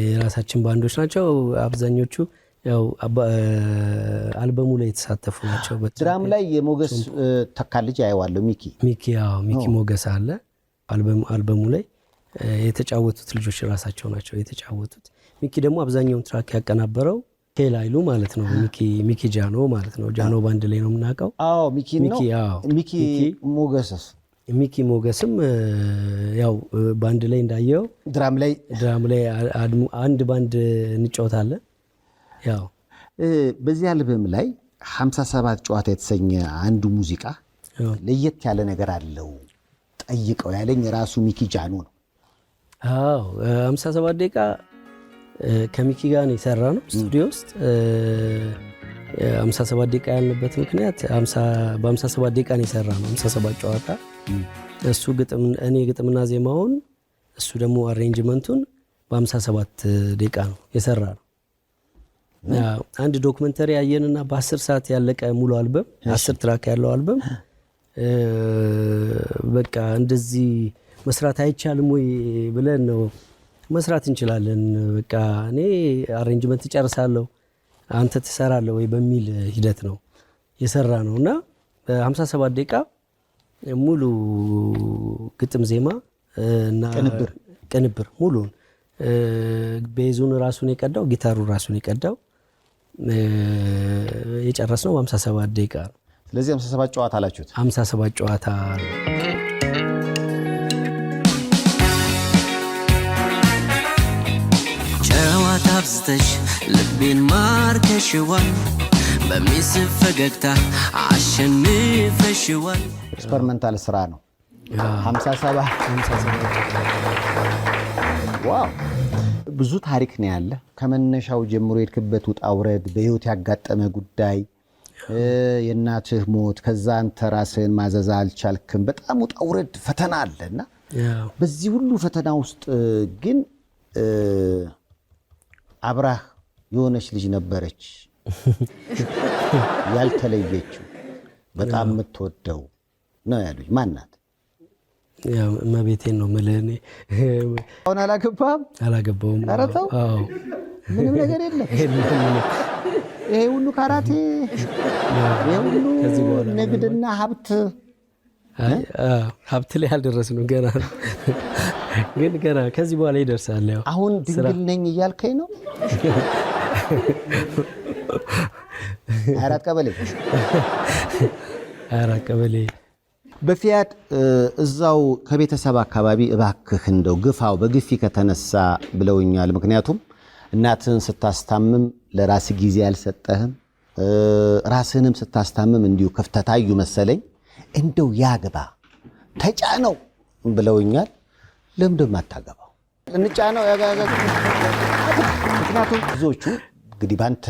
የራሳችን ባንዶች ናቸው አብዛኞቹ። ያው አልበሙ ላይ የተሳተፉ ናቸው። ድራም ላይ የሞገስ ተካልጅ አየዋለሁ። ሚኪ ሞገስ አለ አልበሙ ላይ የተጫወቱት ልጆች ራሳቸው ናቸው የተጫወቱት። ሚኪ ደግሞ አብዛኛውን ትራክ ያቀናበረው ኬላይሉ ማለት ነው። ሚኪ ጃኖ ማለት ነው። ጃኖ ባንድ ላይ ነው የምናውቀው። አዎ ሚኪ ነው። ሚኪ ሞገስም ያው ባንድ ላይ እንዳየው ድራም ላይ አንድ ባንድ እንጫወታለን። ያው በዚህ አልበም ላይ 57 ጨዋታ የተሰኘ አንዱ ሙዚቃ ለየት ያለ ነገር አለው ጠይቀው ያለኝ ራሱ ሚኪ ጃኖ ነው። አዎ 57 ደቂቃ ከሚኪ ጋር ነው የሰራ ነው ስቱዲዮ ውስጥ። 57 ደቂቃ ያልንበት ምክንያት በ57 ደቂቃ ነው የሰራ ነው 57 ጨዋታ። እሱ እኔ ግጥምና ዜማውን እሱ ደግሞ አሬንጅመንቱን በ57 ደቂቃ ነው የሰራ ነው። አንድ ዶክመንተሪ ያየንና በ10 ሰዓት ያለቀ ሙሉ አልበም 10 ትራክ ያለው አልበም በቃ እንደዚህ መስራት አይቻልም ወይ ብለን ነው መስራት እንችላለን። በቃ እኔ አሬንጅመንት ጨርሳለሁ አንተ ትሰራለህ ወይ በሚል ሂደት ነው የሰራ ነውና በ57 ደቂቃ ሙሉ ግጥም ዜማ እና ቅንብር ሙሉን ቤዙን ራሱን የቀዳው ጊታሩ ራሱን የቀዳው የጨረስነው በ57 ደቂቃ ነው። ስለዚህ 57 ጨዋታ አላችሁት? 57 ጨዋታ ነው። ጨዋታ አብዝተሽ ልቤን ማርከሽዋል በሚስብ ፈገግታ አሸንፈሽዋል። ኤክስፐሪመንታል ስራ ነው። 57 ዋው! ብዙ ታሪክ ነው ያለ። ከመነሻው ጀምሮ የሄድክበት ውጣ ውረድ፣ በህይወት ያጋጠመ ጉዳይ፣ የእናትህ ሞት፣ ከዛ አንተ ራስህን ማዘዝ አልቻልክም። በጣም ውጣ ውረድ ፈተና አለና በዚህ ሁሉ ፈተና ውስጥ ግን አብራህ የሆነች ልጅ ነበረች ያልተለየችው በጣም የምትወደው ነው ያሉኝ። ማን ናት? ያው እመቤቴን ነው የምልህ። እኔ አሁን አላገባህም? አላገባሁም። ኧረ ተው። አዎ ምንም ነገር የለም። ይሄ ሁሉ ካራቴ፣ ይሄ ሁሉ ንግድና ሀብት ሀብት ላይ አልደረስንም ገና ግን ገና ከዚህ በኋላ ይደርሳል። ያው አሁን ድንግል ነኝ እያልከኝ ነው? 24 ቀበሌ 24 ቀበሌ በፊያድ እዛው ከቤተሰብ አካባቢ እባክህ እንደው ግፋው በግፊ ከተነሳ ብለውኛል። ምክንያቱም እናትህን ስታስታምም ለራስ ጊዜ አልሰጠህም፣ ራስህንም ስታስታምም እንዲሁ ክፍተታዩ መሰለኝ። እንደው ያግባ ተጫነው ብለውኛል። ለምንድን አታገባው? እንጫነው ምክንያቱም ብዙዎቹ እንግዲህ ባንተ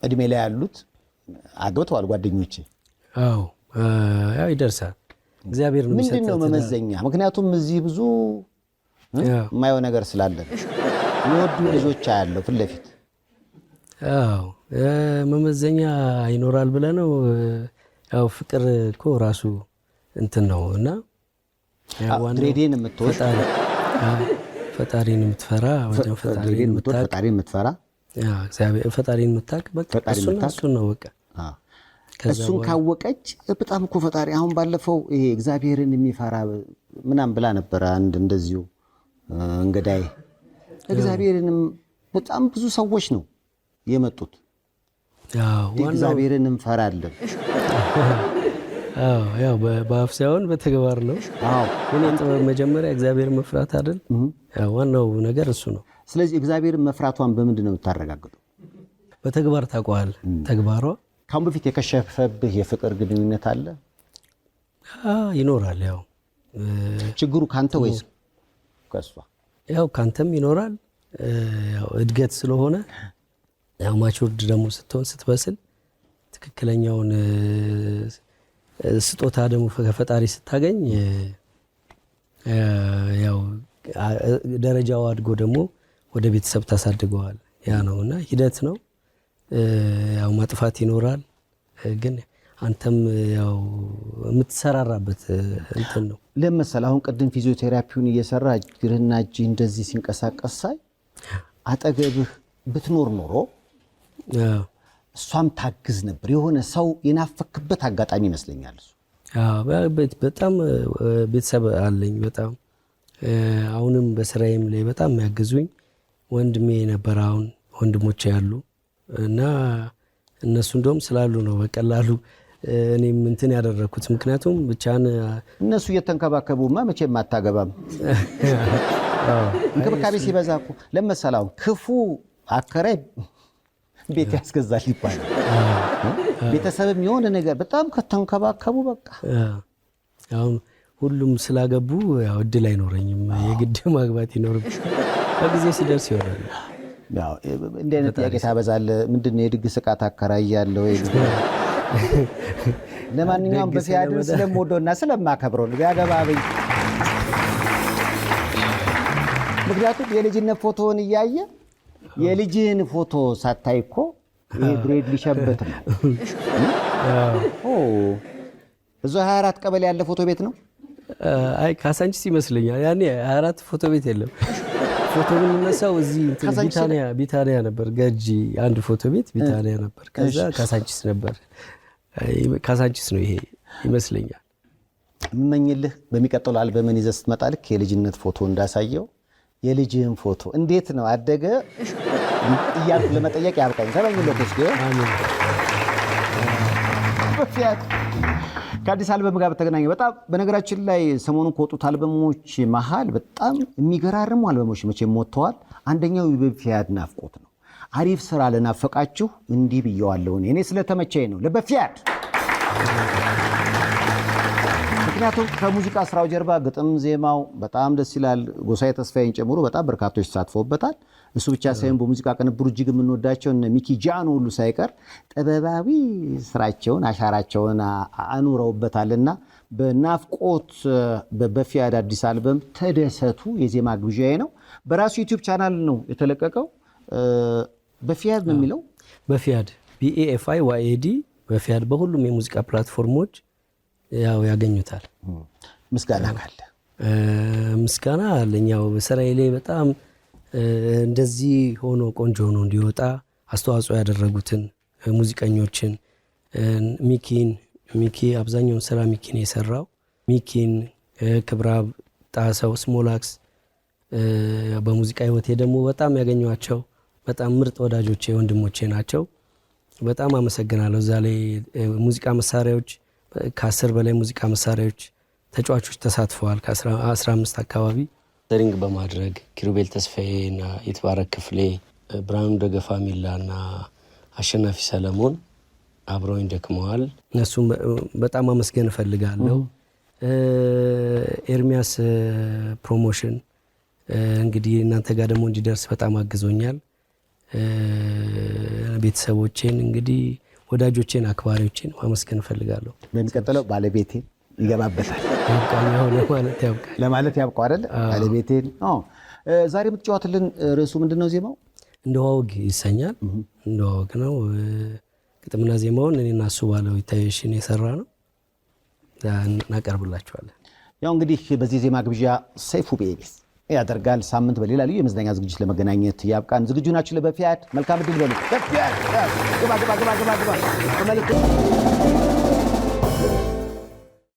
እድሜ ላይ ያሉት አግብተዋል ጓደኞቼ። አዎ ያው ይደርሳል። እግዚአብሔር ነው የሚሰጠው። ምንድነው መመዘኛ? ምክንያቱም እዚህ ብዙ የማየው ነገር ስላለ የሚወዱ ልጆች አያለው ፊት ለፊት። አዎ መመዘኛ ይኖራል ብለህ ነው? ያው ፍቅር እኮ ራሱ እንትን ነው እና ድሬዴን የምትወድ ፈጣሪን የምትፈራ ፈጣሪን የምትፈራ ፈጣሪን የምታውቅ በቃ እሱን ነው በቃ እሱን ካወቀች በጣም እኮ ፈጣሪ አሁን ባለፈው ይሄ እግዚአብሔርን የሚፈራ ምናምን ብላ ነበር አንድ እንደዚሁ እንገዳይ። እግዚአብሔርንም በጣም ብዙ ሰዎች ነው የመጡት። እግዚአብሔርን እንፈራለን። ያው በአፍ ሳይሆን በተግባር ነው። ግን ጥበብ መጀመሪያ እግዚአብሔርን መፍራት አይደል? ዋናው ነገር እሱ ነው። ስለዚህ እግዚአብሔርን መፍራቷን በምንድን ነው የምታረጋግጠው? በተግባር ታውቀዋል። ተግባሯ ካሁን በፊት የከሸፈብህ የፍቅር ግንኙነት አለ? ይኖራል። ያው ችግሩ ካንተ ወይስ ከሷ? ያው ካንተም ይኖራል። ያው እድገት ስለሆነ ያው ማቹርድ ደግሞ ስትሆን ስትበስል ትክክለኛውን ስጦታ ደግሞ ከፈጣሪ ስታገኝ ያው ደረጃው አድጎ ደግሞ ወደ ቤተሰብ ታሳድገዋል። ያ ነውና ሂደት ነው። ያው ማጥፋት ይኖራል። ግን አንተም ያው የምትሰራራበት እንትን ነው። ለምሳሌ አሁን ቅድም ፊዚዮቴራፒውን እየሰራ እግርህና እጅህ እንደዚህ ሲንቀሳቀስ ሳይ አጠገብህ ብትኖር ኖሮ እሷም ታግዝ ነበር። የሆነ ሰው የናፈክበት አጋጣሚ ይመስለኛል እሱ። በጣም ቤተሰብ አለኝ በጣም አሁንም በስራዬም ላይ በጣም የሚያግዙኝ ወንድሜ ነበር። አሁን ወንድሞቼ ያሉ እና እነሱ እንደውም ስላሉ ነው በቀላሉ እኔም እንትን ያደረኩት። ምክንያቱም ብቻን እነሱ እየተንከባከቡማ መቼም አታገባም። እንክብካቤ ሲበዛ እኮ ለመሰላው ክፉ አከራይ ቤት ያስገዛል ይባላል። ቤተሰብም የሆነ ነገር በጣም ከተንከባከቡ በቃ አሁን ሁሉም ስላገቡ ያው እድል አይኖረኝም። የግድ ማግባት ይኖርብ በጊዜ ሲደርስ ይሆናል። ያው እንደ አይነት ጥያቄ ታበዛለህ። ምንድነው የድግስ ዕቃ ታከራያለህ ወይ? ለማንኛውም በፊያድን ስለምወደውና ስለማከብረው ነው ያገባብኝ። ምክንያቱም የልጅነት ፎቶውን እያየ የልጅህን ፎቶ ሳታይ እኮ ይሄ ግሬድ ሊሸበት ነው። እዛ 24 ቀበሌ ያለ ፎቶ ቤት ነው። አይ ካሳንቺስ ይመስለኛል። ያኔ 24 ፎቶ ቤት የለም። ፎቶ የምንነሳው እዚህ ቢታንያ ነበር። ገርጂ አንድ ፎቶ ቤት ቢታንያ ነበር። ከዛ ካሳንቺስ ነበር። ካሳንቺስ ነው ይሄ ይመስለኛል። እመኝልህ በሚቀጥለው አልበምን ይዘህ ስትመጣ ልክ የልጅነት ፎቶ እንዳሳየው የልጅህን ፎቶ እንዴት ነው አደገ እያልኩ ለመጠየቅ ያብቃኝ። ተመኝለት እስኪ። በፊያት ከአዲስ አልበም ጋር በተገናኘ በጣም በነገራችን ላይ ሰሞኑን ከወጡት አልበሞች መሃል በጣም የሚገራርሙ አልበሞች መቼም ወጥተዋል። አንደኛው በፊያት ናፍቆት ነው። አሪፍ ስራ ለናፈቃችሁ እንዲህ ብየዋለሁ እኔ ስለተመቸኝ ነው ለበፊያት። ምክንያቱም ከሙዚቃ ስራው ጀርባ ግጥም ዜማው በጣም ደስ ይላል። ጎሳዬ ተስፋዬን ጨምሮ በጣም በርካቶች ተሳትፎበታል። እሱ ብቻ ሳይሆን በሙዚቃ ቅንብሩ እጅግ የምንወዳቸው እነ ሚኪ ጃኖ ሁሉ ሳይቀር ጥበባዊ ስራቸውን አሻራቸውን አኑረውበታልና በናፍቆት በፊያት አዲስ አልበም ተደሰቱ የዜማ ግብዣዬ ነው። በራሱ ዩቲዩብ ቻናል ነው የተለቀቀው። በፊያት ነው የሚለው። በፊያት BAFIYAD በፊያት በሁሉም የሙዚቃ ፕላትፎርሞች ያው ያገኙታል። ምስጋና ካለ ምስጋና አለኛው በስራዬ ላይ በጣም እንደዚህ ሆኖ ቆንጆ ሆኖ እንዲወጣ አስተዋጽኦ ያደረጉትን ሙዚቀኞችን ሚኪ አብዛኛውን ስራ ሚኪን የሰራው ሚኪን፣ ክብራብ፣ ጣሰው፣ ስሞላክስ በሙዚቃ ህይወቴ ደግሞ በጣም ያገኘኋቸው በጣም ምርጥ ወዳጆቼ ወንድሞቼ ናቸው። በጣም አመሰግናለሁ። እዛ ላይ ሙዚቃ መሳሪያዎች ከ10 በላይ ሙዚቃ መሳሪያዎች ተጫዋቾች ተሳትፈዋል። ከ15 አካባቢ ሪንግ በማድረግ ኪሩቤል ተስፋዬና ይትባረክ ክፍሌ፣ ብርሃኑ ደገፋ ሚላና አሸናፊ ሰለሞን አብረውኝ ደክመዋል። እነሱም በጣም አመስገን እፈልጋለሁ። ኤርሚያስ ፕሮሞሽን እንግዲህ እናንተ ጋር ደግሞ እንዲደርስ በጣም አግዞኛል። ቤተሰቦቼን እንግዲህ ወዳጆቼን አክባሪዎቼን ማመስገን እፈልጋለሁ። በሚቀጥለው ባለቤቴን ይገባበታል ለማለት ያብቃው አይደል? ባለቤቴን ዛሬ የምትጫወትልን ርዕሱ ምንድን ነው? ዜማው እንደዋወግ ይሰኛል። እንደዋወግ ነው። ግጥምና ዜማውን እኔና እሱ ባለው ይታየሽን የሰራ ነው። እናቀርብላችኋለን። ያው እንግዲህ በዚህ ዜማ ግብዣ ሰይፉ ቤቢስ ያደርጋል። ሳምንት በሌላ ልዩ የመዝናኛ ዝግጅት ለመገናኘት ያብቃን። ዝግጁ ናችሁ? ለበፊያት መልካም ዕድል በሉ። በፊያት ግባ